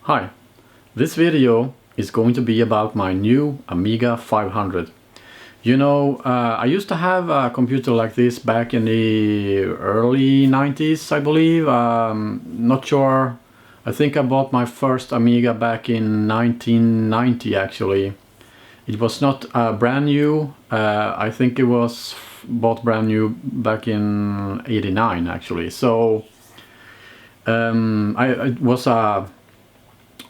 Hi, this video is going to be about my new Amiga 500. You know, I used to have a computer like this back in the early 90s, I believe. Not sure. I think I bought my first Amiga back in 1990 actually. It was not brand new. I think it was bought brand new back in 89 actually. So it was a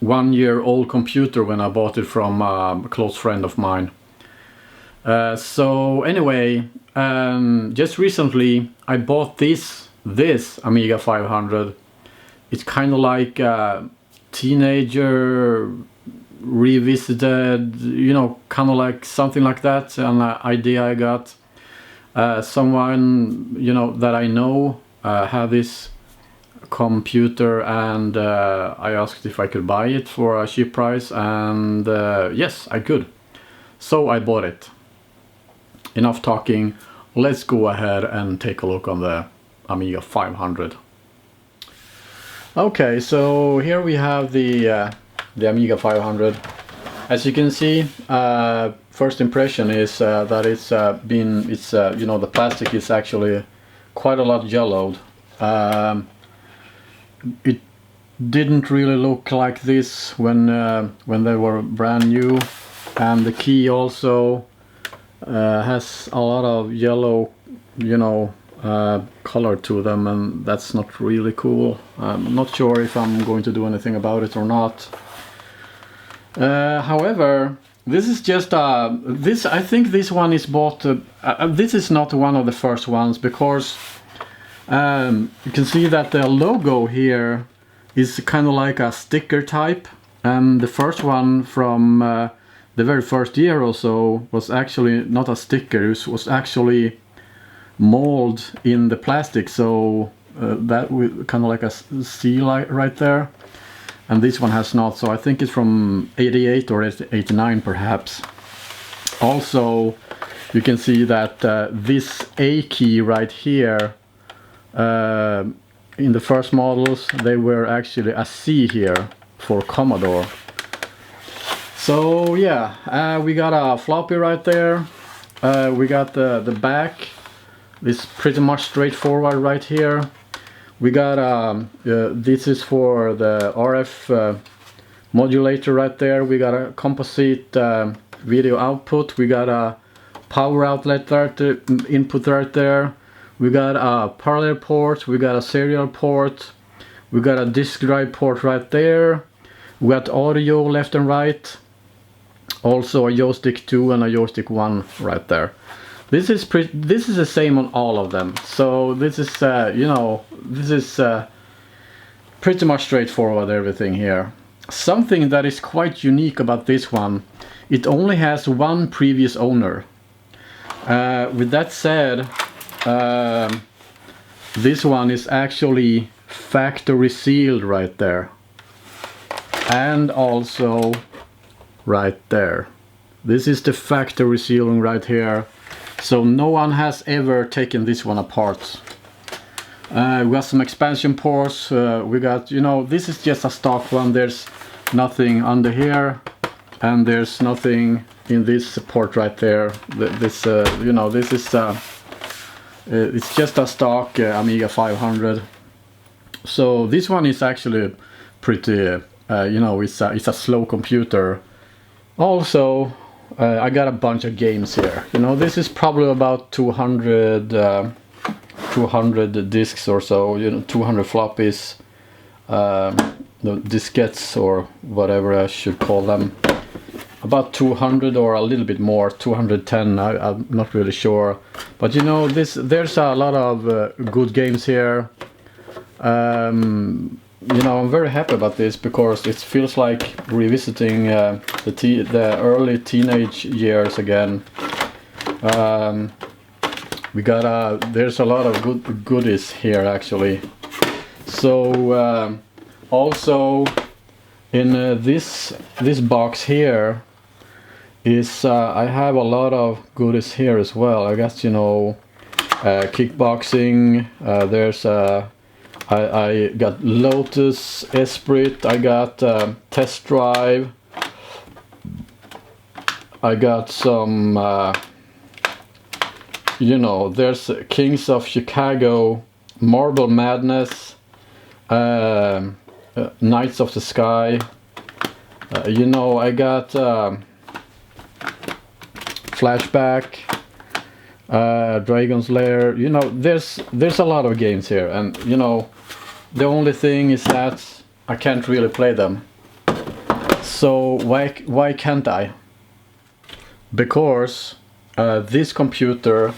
1-year-old computer when I bought it from a close friend of mine. So anyway, just recently I bought this Amiga 500. It's kind of like a teenager revisited, you know, kind of like something like that. An idea I got. Someone, you know, that I know had this computer, and I asked if I could buy it for a cheap price, and yes, I could. So I bought it. Enough talking, let's go ahead and take a look on the Amiga 500. Okay, so here we have the Amiga 500. As you can see, first impression is that it's you know, the plastic is actually quite a lot yellowed. It didn't really look like this when they were brand new, and the key also has a lot of yellow, you know, color to them, and that's not really cool. I'm not sure if I'm going to do anything about it or not. However, this is just I think this one is bought. This is not one of the first ones, because you can see that the logo here is kind of like a sticker type, and the first one from the very first year or so was actually not a sticker. It was actually molded in the plastic, so that kind of like a seal right there, and this one has not. So I think it's from 88 or 89 perhaps. Also, you can see that this A key right here, in the first models they were actually a C here for Commodore. So yeah, we got a floppy right there. We got the back. It's pretty much straightforward right here. We got this is for the RF modulator right there. We got a composite video output. We got a power outlet there, input right there. We got a parallel port. We got a serial port. We got a disk drive port right there. We got audio left and right. Also a joystick 2 and a joystick 1 right there. This is the same on all of them. So this is you know, this is pretty much straightforward, everything here. Something that is quite unique about this one, it only has one previous owner. With that said, this one is actually factory sealed right there, and also right there. This is the factory sealing right here, so no one has ever taken this one apart. We got some expansion ports. We got, you know, this is just a stock one. There's nothing under here, and there's nothing in this port right there. This you know, this is it's just a stock Amiga 500. So this one is actually pretty you know, it's a slow computer. Also, I got a bunch of games here. You know, this is probably about 200 discs or so, you know, 200 floppies, the diskettes or whatever I should call them. About 200 or a little bit more, 210, I'm not really sure. But you know, there's a lot of good games here. You know, I'm very happy about this, because it feels like revisiting the early teenage years again. We got there's a lot of goodies here actually. So also in this box here is I have a lot of goodies here as well. I guess, you know, kickboxing. There's I got Lotus, Esprit, I got Test Drive, I got some, you know, there's Kings of Chicago, Marble Madness, Knights of the Sky, you know, I got Flashback, Dragon's Lair, you know, there's a lot of games here, and you know, the only thing is that I can't really play them. So why can't I? Because this computer,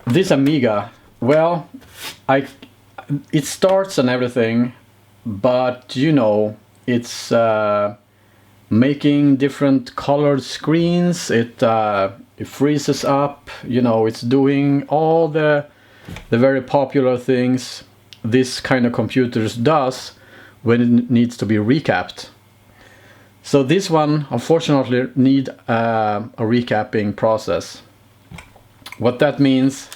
this Amiga, well, it starts and everything, but you know, it's making different colored screens, it freezes up, you know, it's doing all the very popular things this kind of computers does when it needs to be recapped. So this one unfortunately need a recapping process. What that means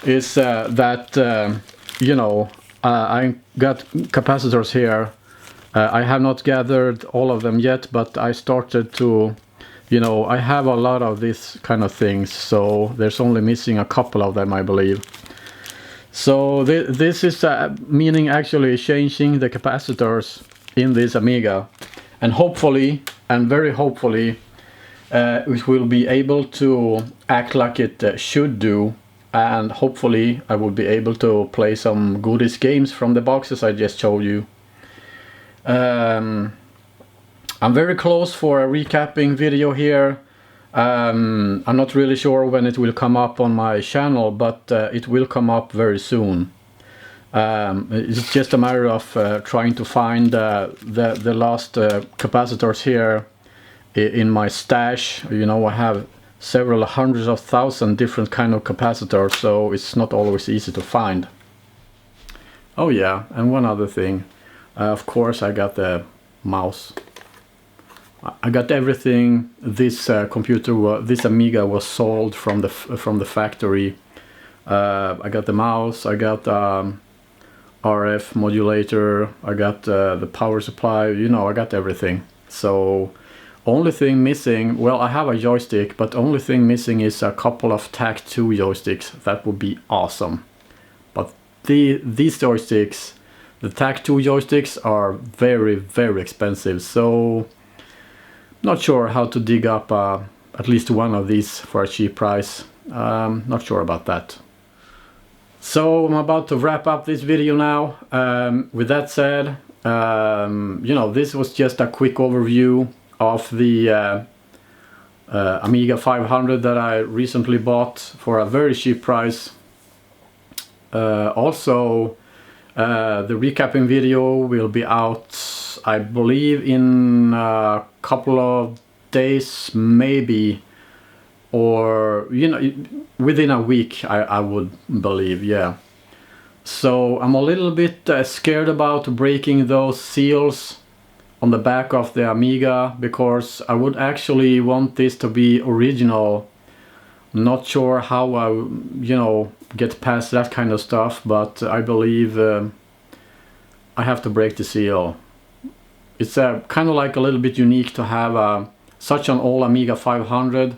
is that you know, I got capacitors here. I have not gathered all of them yet, but I started to, you know, I have a lot of these kind of things, so there's only missing a couple of them, I believe. So this is meaning actually changing the capacitors in this Amiga, and hopefully, and very hopefully, it will be able to act like it should do, and hopefully I will be able to play some goodies games from the boxes I just showed you. I'm very close for a recapping video here. I'm not really sure when it will come up on my channel, but it will come up very soon. It's just a matter of trying to find the last capacitors here in my stash. You know, I have several hundreds of thousand different kind of capacitors, so it's not always easy to find. Oh yeah, and one other thing. Of course I got the mouse. I got everything. This computer, this Amiga was sold from the factory. I got the mouse, I got RF modulator, I got the power supply, you know, I got everything. So only thing missing, well, I have a joystick, but only thing missing is a couple of TAC2 joysticks. That would be awesome. But these joysticks, the TAC2 joysticks, are very, very expensive, so not sure how to dig up at least one of these for a cheap price. Not sure about that. So I'm about to wrap up this video now. With that said, you know, this was just a quick overview of the Amiga 500 that I recently bought for a very cheap price. Also, the recapping video will be out, I believe, in a couple of days, maybe, or, you know, within a week, I would believe, yeah. So I'm a little bit scared about breaking those seals on the back of the Amiga, because I would actually want this to be original. Not sure how I, you know, get past that kind of stuff, but I believe I have to break the seal. It's kind of like a little bit unique to have such an old Amiga 500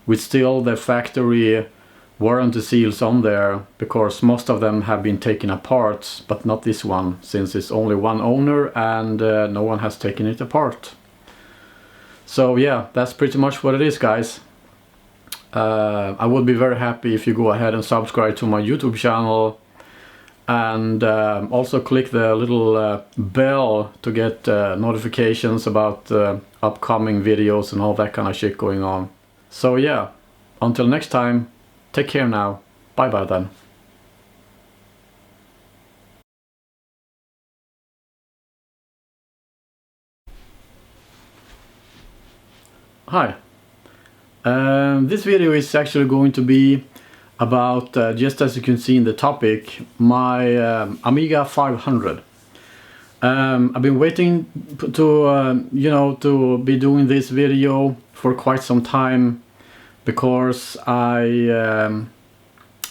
with still the factory warranty seals on there, because most of them have been taken apart, but not this one, since it's only one owner and no one has taken it apart. So yeah, that's pretty much what it is, guys. I would be very happy if you go ahead and subscribe to my YouTube channel, and also click the little bell to get notifications about upcoming videos and all that kind of shit going on. So yeah, until next time, take care now. Bye bye then. Hi. This video is actually going to be about, just as you can see in the topic, my Amiga 500. I've been waiting to, you know, to be doing this video for quite some time, because I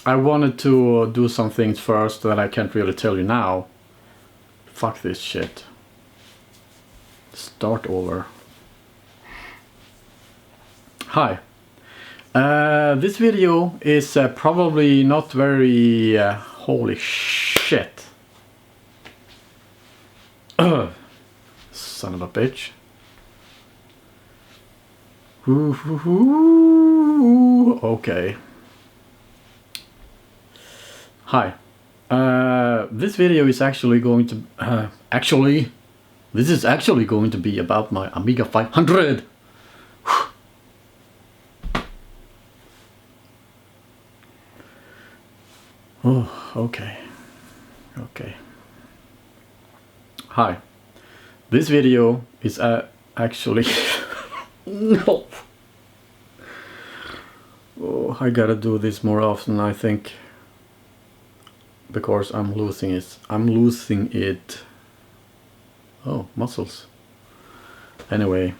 wanted to do some things first that I can't really tell you now. Fuck this shit. Start over. Hi. This video is probably not very... holy shit. Son of a bitch. Okay. Hi. This video is actually going to... this is actually going to be about my Amiga 500. Oh, okay. Okay. Hi. This video is actually... No. Oh, I gotta do this more often, I think. Because I'm losing it. Oh, muscles. Anyway.